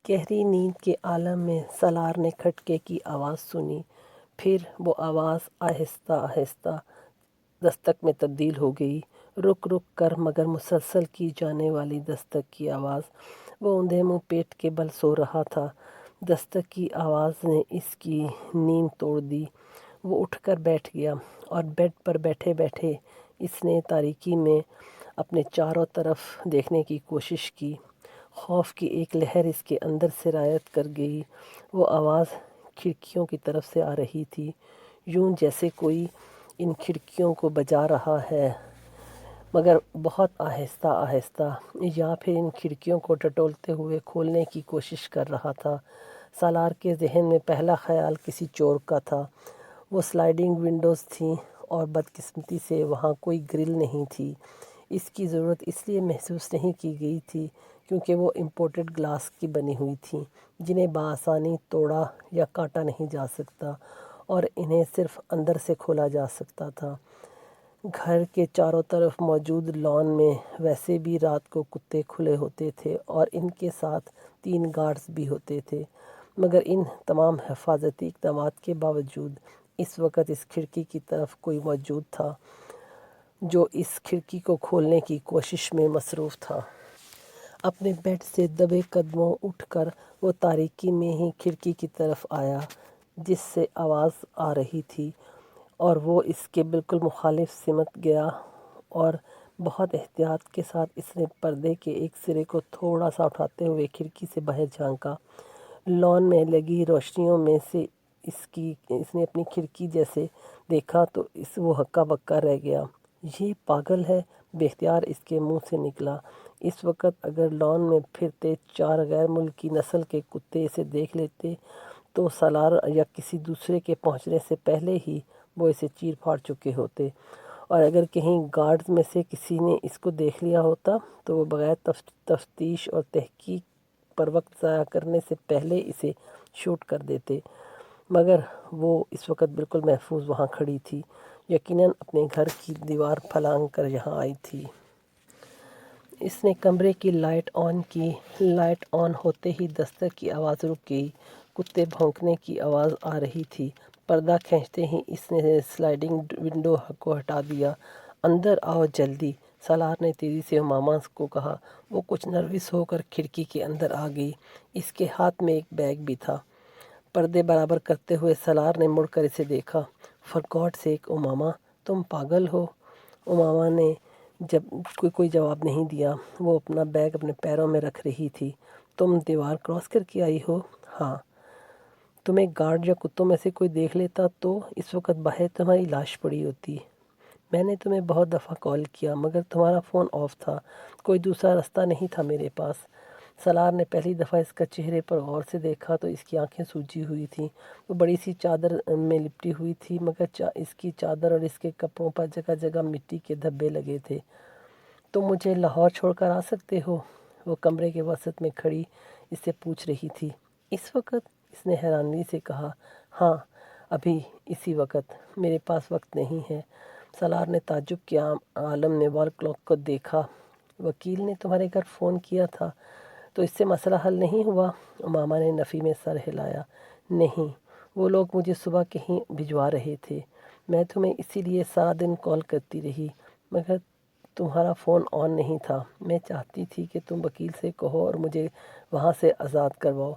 گہری نیند کے عالم میں سالار نے کھٹکے کی آواز سنی۔ پھر وہ آواز آہستہ آہستہ دستک میں تبدیل ہو گئی، رک رک کر مگر مسلسل کی جانے والی دستک کی آواز۔ وہ اندھے منہ پیٹ کے بل سو رہا تھا۔ دستک کی آواز نے اس کی نیند توڑ دی۔ وہ اٹھ کر بیٹھ گیا اور بیڈ پر بیٹھے بیٹھے اس نے تاریکی میں اپنے چاروں طرف دیکھنے کی کوشش کی۔ خوف کی ایک لہر اس کے اندر سرایت کر گئی۔ وہ آواز کھڑکیوں کی طرف سے آ رہی تھی، یوں جیسے کوئی ان کھڑکیوں کو بجا رہا ہے، مگر بہت آہستہ آہستہ، یا پھر ان کھڑکیوں کو ٹٹولتے ہوئے کھولنے کی کوشش کر رہا تھا۔ سالار کے ذہن میں پہلا خیال کسی چور کا تھا۔ وہ سلائڈنگ ونڈوز تھیں اور بدقسمتی سے وہاں کوئی گرل نہیں تھی۔ اس کی ضرورت اس لیے محسوس نہیں کی گئی تھی کیونکہ وہ امپورٹڈ گلاس کی بنی ہوئی تھیں، جنہیں بآسانی توڑا یا کاٹا نہیں جا سکتا اور انہیں صرف اندر سے کھولا جا سکتا تھا۔ گھر کے چاروں طرف موجود لان میں ویسے بھی رات کو کتے کھلے ہوتے تھے اور ان کے ساتھ 3 گارڈز بھی ہوتے تھے، مگر ان تمام حفاظتی اقدامات کے باوجود اس وقت اس کھڑکی کی طرف کوئی موجود تھا جو اس کھڑکی کو کھولنے کی کوشش میں مصروف تھا۔ اپنے بیڈ سے دبے قدموں اٹھ کر وہ تاریکی میں ہی کھڑکی کی طرف آیا جس سے آواز آ رہی تھی، اور وہ اس کے بالکل مخالف سمت گیا اور بہت احتیاط کے ساتھ اس نے پردے کے ایک سرے کو تھوڑا سا اٹھاتے ہوئے کھڑکی سے باہر جھانکا۔ لان میں لگی روشنیوں میں سے اس نے اپنی کھڑکی جیسے دیکھا تو وہ ہکا بکا رہ گیا۔ یہ پاگل ہے، بے اختیار اس کے منہ سے نکلا۔ اس وقت اگر لان میں پھرتے 4 غیر ملکی نسل کے کتے اسے دیکھ لیتے تو سالار یا کسی دوسرے کے پہنچنے سے پہلے ہی وہ اسے چیر پھاڑ چکے ہوتے، اور اگر کہیں گارڈز میں سے کسی نے اس کو دیکھ لیا ہوتا تو وہ بغیر تفتیش اور تحقیق پر وقت ضائع کرنے سے پہلے اسے شوٹ کر دیتے، مگر وہ اس وقت بالکل محفوظ وہاں کھڑی تھی، یقیناً اپنے گھر کی دیوار پھلانگ کر یہاں آئی تھی۔ اس نے کمرے کی لائٹ آن کی۔ لائٹ آن ہوتے ہی دستک کی آواز رک گئی۔ کتے بھونکنے کی آواز آ رہی تھی۔ پردہ کھینچتے ہی اس نے سلائڈنگ ونڈو کو ہٹا دیا۔ اندر آؤ جلدی، سالار نے تیزی سے امامہ کو کہا۔ وہ کچھ نروس ہو کر کھڑکی کے اندر آ گئی۔ اس کے ہاتھ میں ایک بیگ بھی تھا۔ پردے برابر کرتے ہوئے سالار نے مڑ کر اسے دیکھا۔ فار گاڈ سیک امامہ، تم پاگل ہو؟ امامہ نے کوئی جواب نہیں دیا۔ وہ اپنا بیگ اپنے پیروں میں رکھ رہی تھی۔ تم دیوار کراس کر کے آئی ہو؟ ہاں۔ تمہیں گارڈ یا کتوں میں سے کوئی دیکھ لیتا تو اس وقت باہر تمہاری لاش پڑی ہوتی۔ میں نے تمہیں بہت دفعہ کال کیا مگر تمہارا فون آف تھا، کوئی دوسرا رستہ نہیں تھا میرے پاس۔ سالار نے پہلی دفعہ اس کا چہرے پر غور سے دیکھا تو اس کی آنکھیں سوجی ہوئی تھیں۔ وہ بڑی سی چادر میں لپٹی ہوئی تھی مگر اس کی چادر اور اس کے کپڑوں پر جگہ جگہ مٹی کے دھبے لگے تھے۔ تم مجھے لاہور چھوڑ کر آ سکتے ہو؟ وہ کمرے کے وسط میں کھڑی اس سے پوچھ رہی تھی۔ اس وقت؟ اس نے حیرانی سے کہا۔ ہاں، ابھی اسی وقت۔ میرے پاس وقت نہیں ہے۔ سالار نے تعجب کے عالم میں وال کلاک کو دیکھا۔ وکیل نے تمہارے گھر فون کیا تھا تو اس سے مسئلہ حل نہیں ہوا؟ امامہ نے نفی میں سر ہلایا۔ نہیں، وہ لوگ مجھے صبح کہیں بھجوا رہے تھے۔ میں تمہیں اسی لیے سارا دن کال کرتی رہی مگر تمہارا فون آن نہیں تھا۔ میں چاہتی تھی کہ تم وکیل سے کہو اور مجھے وہاں سے آزاد کرواؤ،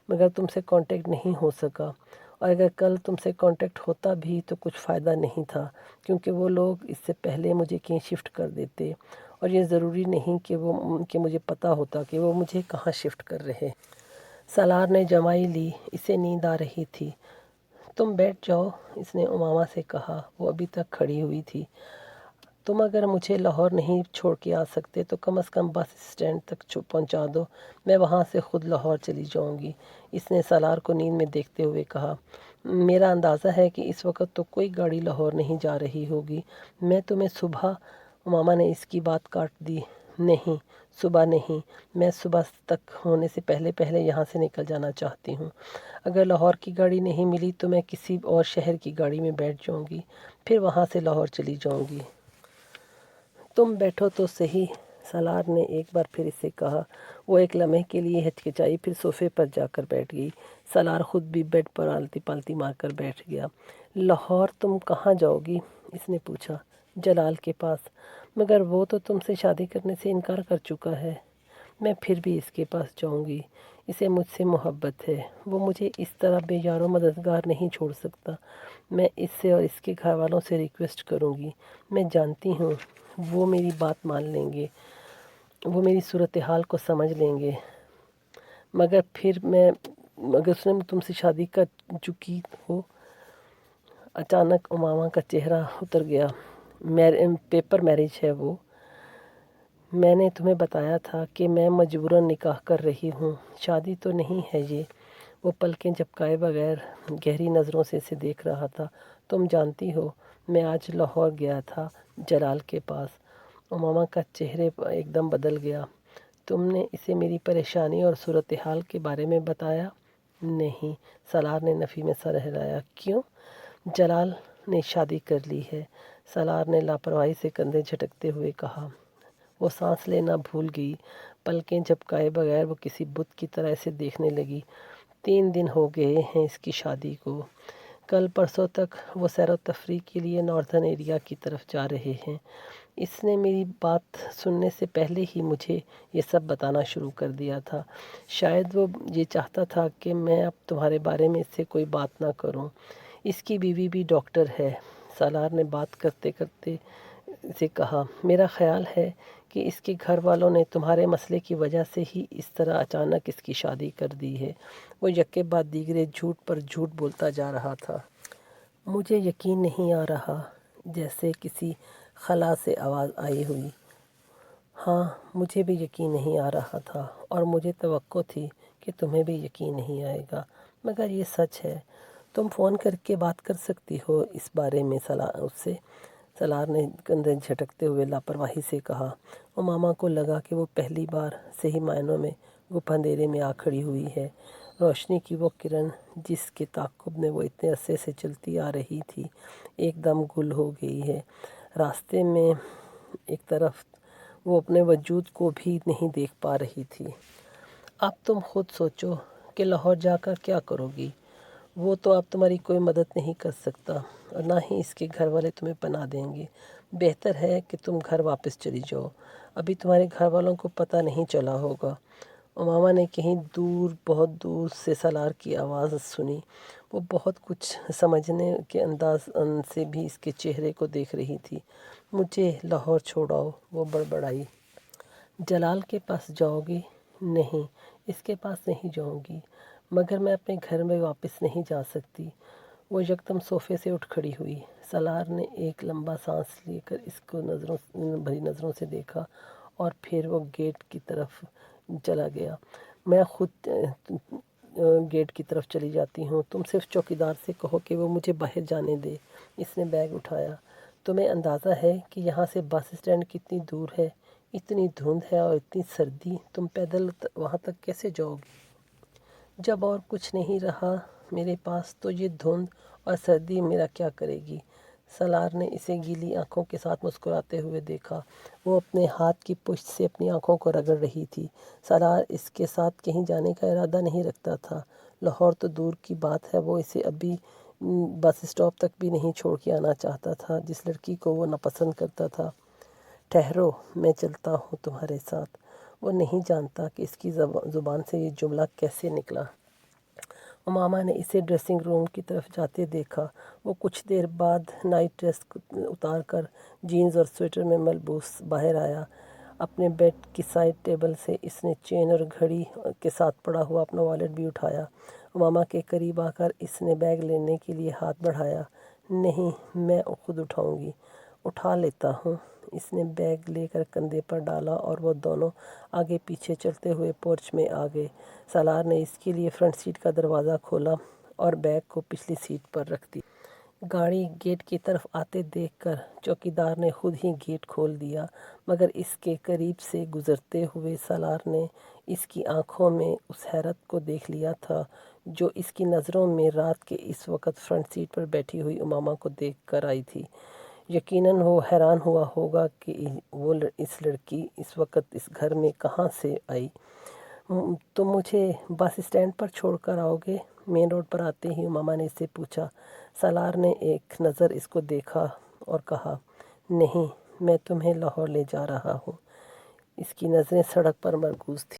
مگر تم سے کانٹیکٹ نہیں ہو سکا، اور اگر کل تم سے کانٹیکٹ ہوتا بھی تو کچھ فائدہ نہیں تھا کیونکہ وہ لوگ اس سے پہلے مجھے کہیں شفٹ کر دیتے، اور یہ ضروری نہیں کہ مجھے پتہ ہوتا کہ وہ مجھے کہاں شفٹ کر رہے۔ سالار نے جمائی لی، اسے نیند آ رہی تھی۔ تم بیٹھ جاؤ، اس نے امامہ سے کہا۔ وہ ابھی تک کھڑی ہوئی تھی۔ تم اگر مجھے لاہور نہیں چھوڑ کے آ سکتے تو کم از کم بس اسٹینڈ تک پہنچا دو، میں وہاں سے خود لاہور چلی جاؤں گی، اس نے سالار کو نیند میں دیکھتے ہوئے کہا۔ میرا اندازہ ہے کہ اس وقت تو کوئی گاڑی لاہور نہیں جا رہی ہوگی۔ میں تمہیں صبح، امامہ نے اس کی بات کاٹ دی۔ نہیں، صبح نہیں، میں صبح تک ہونے سے پہلے یہاں سے نکل جانا چاہتی ہوں۔ اگر لاہور کی گاڑی نہیں ملی تو میں کسی اور شہر کی گاڑی میں بیٹھ جاؤں گی، پھر وہاں سے لاہور چلی جاؤں گی۔ تم بیٹھو تو صحیح، سالار نے ایک بار پھر اسے کہا۔ وہ ایک لمحے کے لیے ہچکچائی، پھر صوفے پر جا کر بیٹھ گئی۔ سالار خود بھی بیڈ پر آلتی پالتی مار کر بیٹھ گیا۔ لاہور تم کہاں جاؤ گی؟ اس نے پوچھا۔ جلال کے پاس۔ مگر وہ تو تم سے شادی کرنے سے انکار کر چکا ہے۔ میں پھر بھی اس کے پاس جاؤں گی۔ اسے مجھ سے محبت ہے، وہ مجھے اس طرح بے یار و مددگار نہیں چھوڑ سکتا۔ میں اس سے اور اس کے گھر والوں سے ریکویسٹ کروں گی۔ میں جانتی ہوں وہ میری بات مان لیں گے، وہ میری صورتحال کو سمجھ لیں گے۔ مگر اس نے تم سے شادی کر چکی ہو۔ اچانک امامہ کا چہرہ اتر گیا۔ پیپر میرج ہے وہ۔ میں نے تمہیں بتایا تھا کہ میں مجبوراً نکاح کر رہی ہوں، شادی تو نہیں ہے یہ۔ وہ پلکیں جھپکائے بغیر گہری نظروں سے اسے دیکھ رہا تھا۔ تم جانتی ہو میں آج لاہور گیا تھا جلال کے پاس۔ امامہ کا چہرہ ایک دم بدل گیا۔ تم نے اسے میری پریشانی اور صورتحال کے بارے میں بتایا؟ نہیں، سالار نے نفی میں سر ہلایا۔ کیوں؟ جلال نے شادی کر لی ہے، سالار نے لاپرواہی سے کندھے جھٹکتے ہوئے کہا۔ وہ سانس لینا بھول گئی۔ پلکیں جھپکائے بغیر وہ کسی بت کی طرح اسے دیکھنے لگی۔ 3 دن ہو گئے ہیں اس کی شادی کو۔ کل پرسوں تک وہ سیر و تفریح کے لیے ناردرن ایریا کی طرف جا رہے ہیں۔ اس نے میری بات سننے سے پہلے ہی مجھے یہ سب بتانا شروع کر دیا تھا۔ شاید وہ یہ چاہتا تھا کہ میں اب تمہارے بارے میں اس سے کوئی بات نہ کروں۔ اس کی بیوی بھی ڈاکٹر ہے، سالار نے بات کرتے کرتے سے کہا۔ میرا خیال ہے کہ اس کے گھر والوں نے تمہارے مسئلے کی وجہ سے ہی اس طرح اچانک اس کی شادی کر دی ہے۔ وہ یکے بعد دیگرے جھوٹ پر جھوٹ بولتا جا رہا تھا۔ مجھے یقین نہیں آ رہا، جیسے کسی خلا سے آواز آئی ہوئی۔ ہاں، مجھے بھی یقین نہیں آ رہا تھا، اور مجھے توقع تھی کہ تمہیں بھی یقین نہیں آئے گا، مگر یہ سچ ہے۔ تم فون کر کے بات کر سکتی ہو اس بارے میں اس سے، سالار نے کندھے جھٹکتے ہوئے لاپرواہی سے کہا۔ امامہ کو لگا کہ وہ پہلی بار صحیح معنوں میں گپ اندھیرے میں آ کھڑی ہوئی ہے۔ روشنی کی وہ کرن جس کے تعاقب میں وہ اتنے عرصے سے چلتی آ رہی تھی، ایک دم گل ہو گئی ہے۔ راستے میں ایک طرف وہ اپنے وجود کو بھی نہیں دیکھ پا رہی تھی۔ اب تم خود سوچو کہ لاہور جا کر کیا کرو گی۔ وہ تو اب تمہاری کوئی مدد نہیں کر سکتا، اور نہ ہی اس کے گھر والے تمہیں پناہ دیں گے۔ بہتر ہے کہ تم گھر واپس چلی جاؤ۔ ابھی تمہارے گھر والوں کو پتہ نہیں چلا ہوگا۔ امامہ نے کہیں دور، بہت دور سے سالار کی آواز سنی۔ وہ بہت کچھ سمجھنے کے انداز سے بھی اس کے چہرے کو دیکھ رہی تھی۔ مجھے لاہور چھوڑاؤ، وہ بڑبڑائی۔ جلال کے پاس جاؤ گی؟ نہیں، اس کے پاس نہیں جاؤں گی، مگر میں اپنے گھر میں واپس نہیں جا سکتی۔ وہ یکدم صوفے سے اٹھ کھڑی ہوئی۔ سالار نے ایک لمبا سانس لے کر اس کو بھری نظروں سے دیکھا، اور پھر وہ گیٹ کی طرف چلا گیا۔ میں خود گیٹ کی طرف چلی جاتی ہوں، تم صرف چوکیدار سے کہو کہ وہ مجھے باہر جانے دے۔ اس نے بیگ اٹھایا۔ تمہیں اندازہ ہے کہ یہاں سے بس اسٹینڈ کتنی دور ہے؟ اتنی دھند ہے اور اتنی سردی، تم پیدل وہاں تک کیسے جاؤ گی؟ جب اور کچھ نہیں رہا میرے پاس تو یہ دھند اور سردی میرا کیا کرے گی؟ سالار نے اسے گیلی آنکھوں کے ساتھ مسکراتے ہوئے دیکھا۔ وہ اپنے ہاتھ کی پشت سے اپنی آنکھوں کو رگڑ رہی تھی۔ سالار اس کے ساتھ کہیں جانے کا ارادہ نہیں رکھتا تھا۔ لاہور تو دور کی بات ہے، وہ اسے ابھی بس اسٹاپ تک بھی نہیں چھوڑ کے آنا چاہتا تھا جس لڑکی کو وہ ناپسند کرتا تھا۔ ٹھہرو، میں چلتا ہوں تمہارے ساتھ۔ وہ نہیں جانتا کہ اس کی زبان سے یہ جملہ کیسے نکلا۔ امامہ نے اسے ڈریسنگ روم کی طرف جاتے دیکھا۔ وہ کچھ دیر بعد نائٹ ڈریس اتار کر جینز اور سویٹر میں ملبوس باہر آیا۔ اپنے بیڈ کی سائڈ ٹیبل سے اس نے چین اور گھڑی کے ساتھ پڑا ہوا اپنا والیٹ بھی اٹھایا۔ امامہ کے قریب آ کر اس نے بیگ لینے کے لیے ہاتھ بڑھایا۔ نہیں، میں خود اٹھاؤں گی۔ اٹھا لیتا ہوں۔ اس نے بیگ لے کر کندھے پر ڈالا اور وہ دونوں آگے پیچھے چلتے ہوئے پورچ میں آ گئے۔ سالار نے اس کے لیے فرنٹ سیٹ کا دروازہ کھولا اور بیگ کو پچھلی سیٹ پر رکھ دیا۔ گاڑی گیٹ کی طرف آتے دیکھ کر چوکیدار نے خود ہی گیٹ کھول دیا، مگر اس کے قریب سے گزرتے ہوئے سالار نے اس کی آنکھوں میں اس حیرت کو دیکھ لیا تھا جو اس کی نظروں میں رات کے اس وقت فرنٹ سیٹ پر بیٹھی ہوئی امامہ کو دیکھ کر آئی تھی۔ یقیناً وہ حیران ہوا ہوگا کہ وہ اس لڑکی اس وقت اس گھر میں کہاں سے آئی۔ تم مجھے بس اسٹینڈ پر چھوڑ کر آؤ گے؟ مین روڈ پر آتے ہی امامہ نے اس سے پوچھا۔ سالار نے ایک نظر اس کو دیکھا اور کہا، نہیں، میں تمہیں لاہور لے جا رہا ہوں۔ اس کی نظریں سڑک پر مرکوز تھیں۔